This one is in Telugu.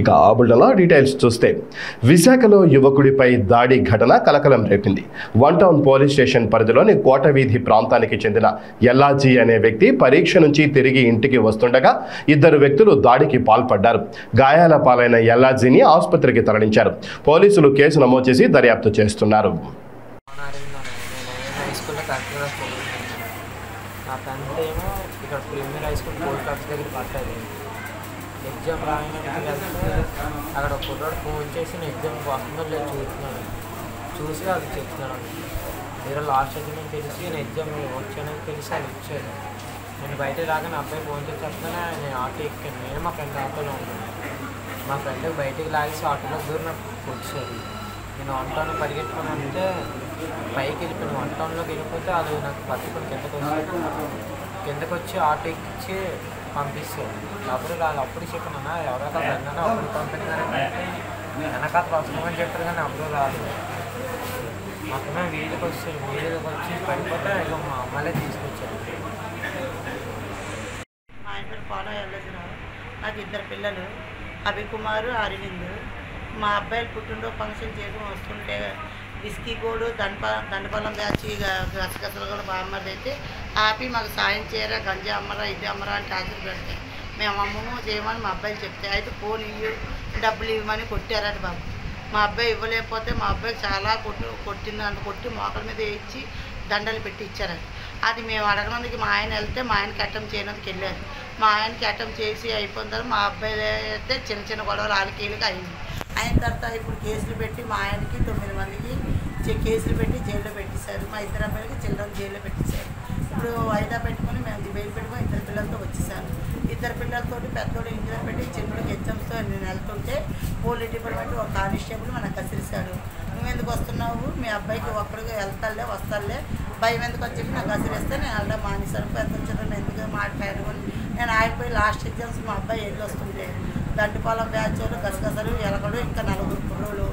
ఇక ఆ బుల్టన్లో డీటెయిల్స్ చూస్తే విశాఖలో యువకుడిపై దాడి ఘటన కలకలం రేపింది. వన్ టౌన్ పోలీస్ స్టేషన్ పరిధిలోని కోటవీధి ప్రాంతానికి చెందిన ఎల్లాజీ అనే వ్యక్తి పరీక్ష నుంచి తిరిగి ఇంటికి వస్తుండగా ఇద్దరు వ్యక్తులు దాడికి పాల్పడ్డారు. గాయాల పాలైన ఎల్లాజీని ఆసుపత్రికి తరలించారు. పోలీసులు కేసు నమోదు చేసి దర్యాప్తు చేస్తున్నారు. ఎగ్జామ్ రాయడానికి అక్కడ ఒక ఫోటోడు ఫోన్ చేసి నేను ఎగ్జామ్ వస్తుందో లేదు చూస్తున్నాను. చూసి అది చెప్తున్నాను. మీరు లాస్ట్ ఎగ్జామ్ తెలిసి నేను ఎగ్జామ్ వచ్చానని తెలిసి అది ఇచ్చాను. నేను బయట రాగానే అబ్బాయి ఫోన్ చేసి చెప్తానే నేను ఆటో ఎక్కాను. నేను మా ఫ్రెండ్ ఆటోలో ఉన్నాను. మా ఫ్రెండ్ బయటికి లాగేసి ఆటోలో దూరం నాకు వచ్చారు. నేను వన్ టౌన్ పరిగెట్టుకుని అంటే పైకి వెళ్ళిపోయాను. వన్ టౌన్లోకి వెళ్ళిపోతే అది నాకు పట్టుకొని కిందకు వచ్చి ఆటో ఎక్కించి పంపిస్తారు. అప్పుడు చెప్పినా ఎవరో ఫ్రెండ్ అని అప్పుడు పంపించారంటే వెనకాల వస్తామని చెప్పారు కానీ అప్పుడు రాదు. మొత్తమే వీధికి వచ్చి పడిపోతే ఇక మా అమ్మాయిలే తీసుకొచ్చారు. మా ఆయన పేరు పాలో ఎల్లజరావు. నాకు ఇద్దరు పిల్లలు అభికుమారు అరవింద్. మా అబ్బాయిలు పుట్టినరోజు ఫంక్షన్ చేయడం వస్తుంటే విస్కీ గోడు దండపల్లం బ్యాచ్ గసగసలు కూడా బామ్మది అయితే ఆపి మాకు సాయం చేయరా గంజా అమ్మరా ఇది అమ్మరా అని టార్చర్ పెడితే మేము అమ్మము చేయమని మా అబ్బాయిలు చెప్తే అయితే ఫోన్ డబ్బులు ఇవ్వమని కొట్టారట బాబు. మా అబ్బాయి ఇవ్వలేకపోతే మా అబ్బాయి చాలా కొట్టి మోకల మీద వేయించి దండలు పెట్టి ఇచ్చారట. అది మేము అడగనందుకు మా ఆయన వెళ్తే మా ఆయనకి అటెంప్ట్ చేయనందుకు వెళ్ళారు. మా ఆయనకి అటెంప్ట్ చేసి అయిపోయిన తర్వాత మా అబ్బాయి అయితే చిన్న గొడవలు ఆలకీలకి అయింది. అయిన తర్వాత ఇప్పుడు కేసులు పెట్టి మా ఆయనకి 9 మందికి కేసులు పెట్టి జైల్లో పెట్టేశారు. మా ఇద్దరు అబ్బాయిలకి చిల్డ్రన్ జైల్లో పెట్టేశారు. ఇప్పుడు వాయిదా పెట్టుకొని మేము బెయిల్ పెట్టుకొని ఇద్దరు పిల్లలతో వచ్చేసాను. ఇద్దరు పిల్లలతో పెద్దోడు ఇంజనీర్ పెట్టి చిన్నోడికి ఎగ్జామ్స్తో నేను వెళ్తుంటే పోలీస్ డిపార్ట్మెంట్ ఒక కానిస్టేబుల్ మనకు కసిరిస్తాడు. నువ్వు ఎందుకు వస్తున్నావు, మీ అబ్బాయికి ఒక్కడికి వెళ్తాలే వస్తాలే భయం ఎందుకు అని చెప్పి నాకు కసిరిస్తే నేను వెళ్ళడం మానేశాను. పెద్ద చిన్న ఎందుకు మాట్లాడుకొని నేను ఆగిపోయి లాస్ట్ ఎగ్జామ్స్ మా అబ్బాయి వెళ్ళి వస్తుంటే దండిపాలెం బ్యాచ్ గసగసలు ఎలకలు ఇంకా 4 కుర్రోళ్ళు